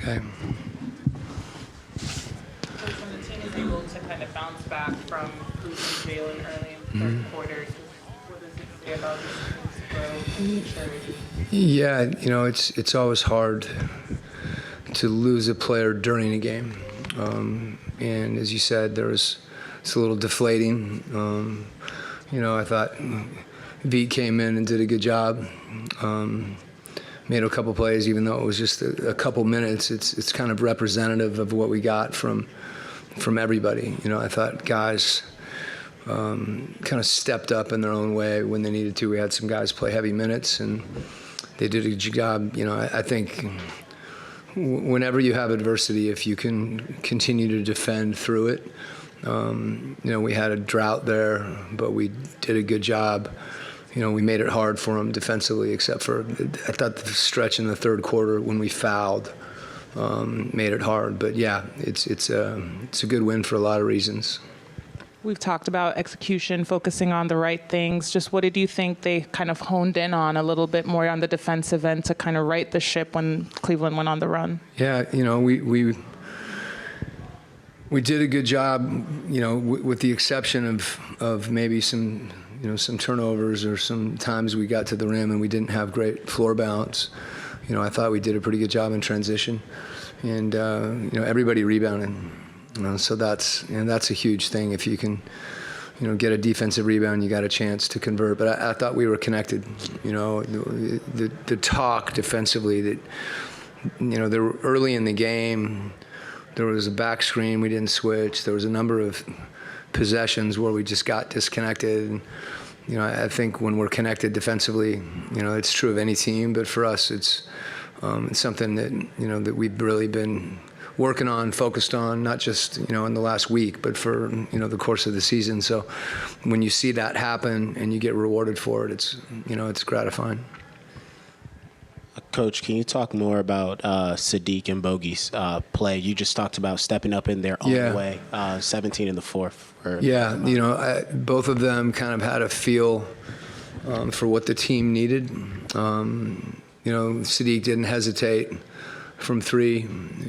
Okay. When the team is able to kind of bounce back from losing Jalen early in the third quarter, what does it say about this team's growth and maturity? Yeah, it's always hard to lose a player during a game. And as you said, it's a little deflating. I thought Veet came in and did a good job. Made a couple plays, even though it was just a couple minutes. It's kind of representative of what we got from everybody. I thought guys kind of stepped up in their own way when they needed to. We had some guys play heavy minutes, and they did a good job. I think whenever you have adversity, if you can continue to defend through it, we had a drought there, but we did a good job. We made it hard for them defensively, except for I thought the stretch in the third quarter when we fouled made it hard. But yeah, it's a good win for a lot of reasons. We've talked about execution, focusing on the right things. Just what did you think they kind of honed in on a little bit more on the defensive end to kind of right the ship when Cleveland went on the run? Yeah, we did a good job, with the exception of maybe some turnovers or some times we got to the rim and we didn't have great floor balance. I thought we did a pretty good job in transition, and everybody rebounded. So that's a huge thing. If you can, get a defensive rebound, you got a chance to convert. But I thought we were connected. The talk defensively that, they were early in the game. There was a back screen, we didn't switch. There was a number of possessions where we just got disconnected. I think when we're connected defensively, it's true of any team, but for us, it's something that that we've really been working on, focused on, not just in the last week, but for the course of the season. So when you see that happen and you get rewarded for it, it's gratifying. Coach, can you talk more about Sadiq and Bogey's play? You just talked about stepping up in their own way, 17 in the fourth. Both of them kind of had a feel for what the team needed. Sadiq didn't hesitate from three,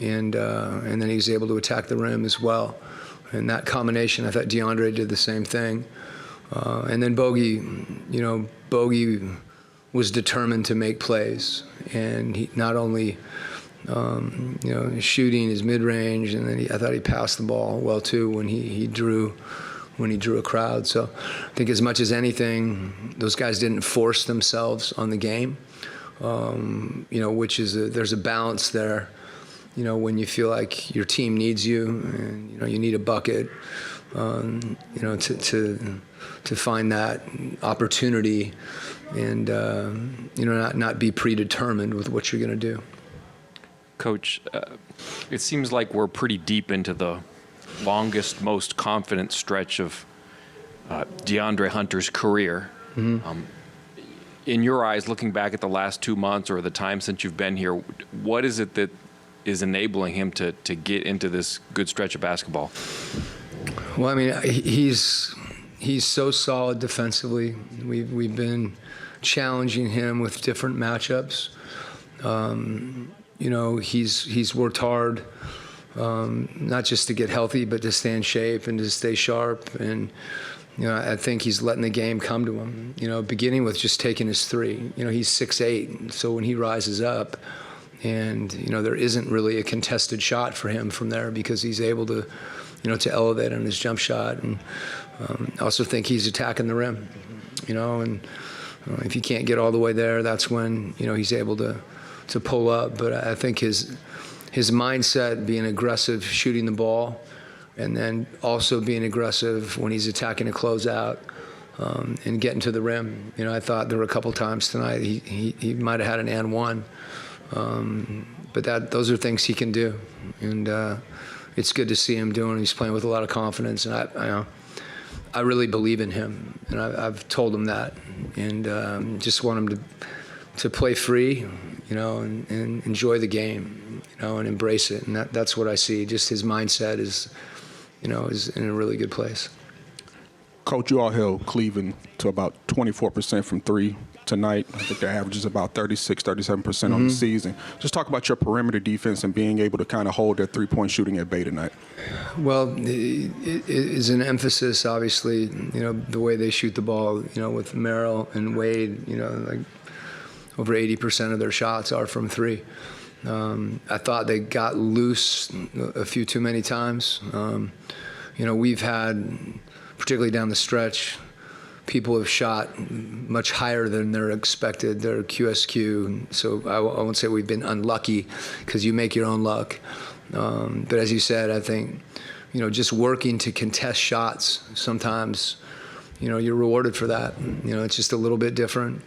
and then he was able to attack the rim as well. And that combination, I thought DeAndre did the same thing. And then Bogey was determined to make plays, and he not only shooting his mid-range, and then I thought he passed the ball well too when he drew a crowd. So I think as much as anything, those guys didn't force themselves on the game, which is there's a balance there. When you feel like your team needs you, and you need a bucket, to find that opportunity, and not be predetermined with what you're going to do. Coach, it seems like we're pretty deep into the longest, most confident stretch of DeAndre Hunter's career. Mm-hmm. In your eyes, looking back at the last 2 months or the time since you've been here, what is it that is enabling him to get into this good stretch of basketball? Well, I mean, he's so solid defensively. We've been challenging him with different matchups. He's worked hard, not just to get healthy, but to stay in shape and to stay sharp. And I think he's letting the game come to him. Beginning with just taking his three. He's 6'8", so when he rises up, and there isn't really a contested shot for him from there because he's able to, to elevate on his jump shot. And I also think he's attacking the rim, and if he can't get all the way there, that's when he's able to pull up. But I think his mindset, being aggressive, shooting the ball, and then also being aggressive when he's attacking a closeout, and getting to the rim. I thought there were a couple times tonight he might have had an and one, but those are things he can do, and it's good to see him doing. He's playing with a lot of confidence, and I really believe in him, and I've told him that, and just want him to play free, and enjoy the game, and embrace it, and that's what I see. Just his mindset is in a really good place. Coach, you all held Cleveland to about 24% from three tonight. I think their average is about 36, 37% on the season. Just talk about your perimeter defense and being able to kind of hold their three-point shooting at bay tonight. Well, it is an emphasis, obviously, the way they shoot the ball, with Merrill and Wade, like over 80% of their shots are from three. I thought they got loose a few too many times. We've had, particularly down the stretch, people have shot much higher than their expected, their QSQ. So I won't say we've been unlucky, because you make your own luck. But as you said, I think, just working to contest shots, sometimes, you're rewarded for that. It's just a little bit different.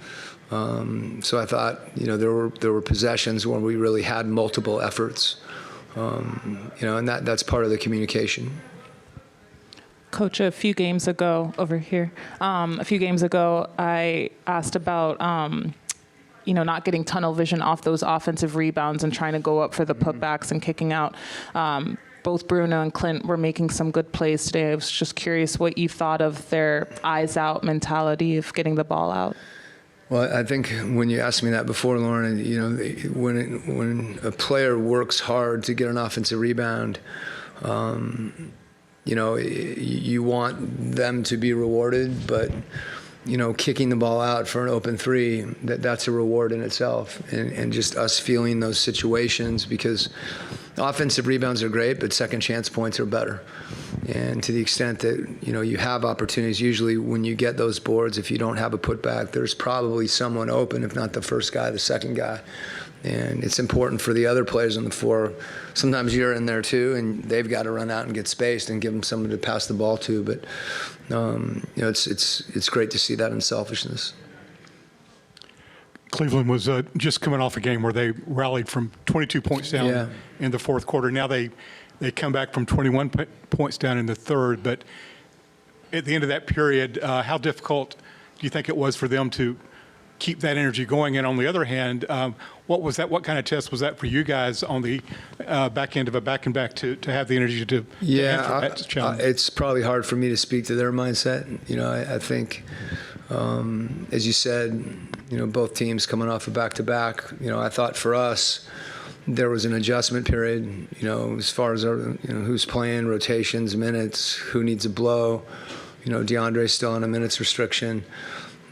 So I thought, there were possessions where we really had multiple efforts, and that's part of the communication. Coach, a few games ago, I asked about, not getting tunnel vision off those offensive rebounds and trying to go up for the putbacks and kicking out. Both Bruno and Clint were making some good plays today. I was just curious what you thought of their eyes out mentality of getting the ball out. Well, I think when you asked me that before, Lauren, when a player works hard to get an offensive rebound, you want them to be rewarded, but kicking the ball out for an open three, that's a reward in itself. And just us feeling those situations, because offensive rebounds are great, but second chance points are better. And to the extent that, you have opportunities, usually when you get those boards, if you don't have a putback, there's probably someone open, if not the first guy, the second guy. And it's important for the other players on the floor. Sometimes you're in there too, and they've got to run out and get spaced and give them someone to pass the ball to. But it's great to see that unselfishness. Cleveland was just coming off a game where they rallied from 22 points down in the fourth quarter. Now they come back from 21 points down in the third. But at the end of that period, how difficult do you think it was for them to keep that energy going? And on the other hand, what was that? What kind of test was that for you guys on the back end of a back-and-back to have the energy to answer that challenge? It's probably hard for me to speak to their mindset. I think, as you said, both teams coming off a back-to-back. I thought for us, there was an adjustment period, as far as who's playing, rotations, minutes, who needs a blow. DeAndre's still on a minutes restriction.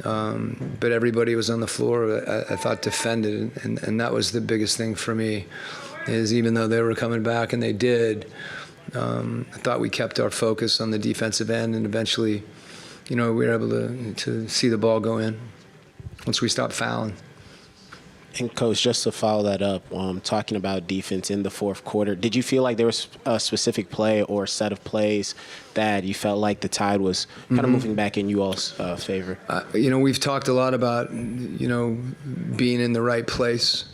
But everybody was on the floor, I thought, defended, and that was the biggest thing for me, is even though they were coming back, and they did, I thought we kept our focus on the defensive end, and eventually, we were able to see the ball go in once we stopped fouling. And, Coach, just to follow that up, talking about defense in the fourth quarter, did you feel like there was a specific play or a set of plays that you felt like the tide was kind of moving back in you all's favor? We've talked a lot about, being in the right place,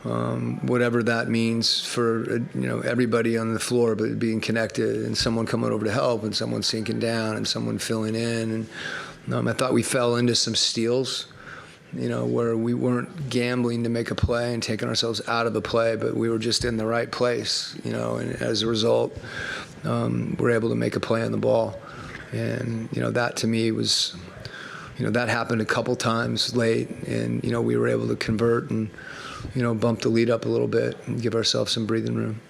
whatever that means for, everybody on the floor, but being connected and someone coming over to help and someone sinking down and someone filling in. And I thought we fell into some steals, where we weren't gambling to make a play and taking ourselves out of the play, but we were just in the right place, and as a result, we're able to make a play on the ball. And, that to me was, that happened a couple times late, and, we were able to convert and, bump the lead up a little bit and give ourselves some breathing room.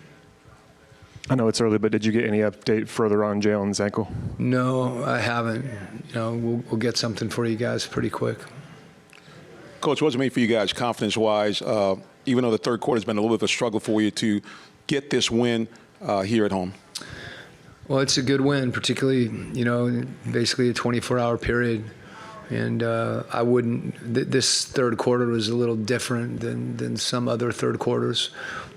I know it's early, but did you get any update further on Jalen's ankle? No, I haven't. We'll get something for you guys pretty quick. Coach, what's it mean for you guys confidence-wise, even though the third quarter has been a little bit of a struggle for you to get this win here at home? Well, it's a good win, particularly, basically a 24-hour period. And this third quarter was a little different than some other third quarters.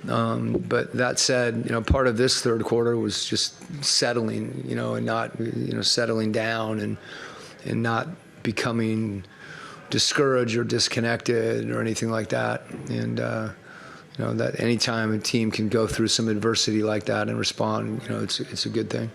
But that said, part of this third quarter was just settling, and not, settling down and not becoming discouraged or disconnected or anything like that. And, that anytime a team can go through some adversity like that and respond, it's a good thing.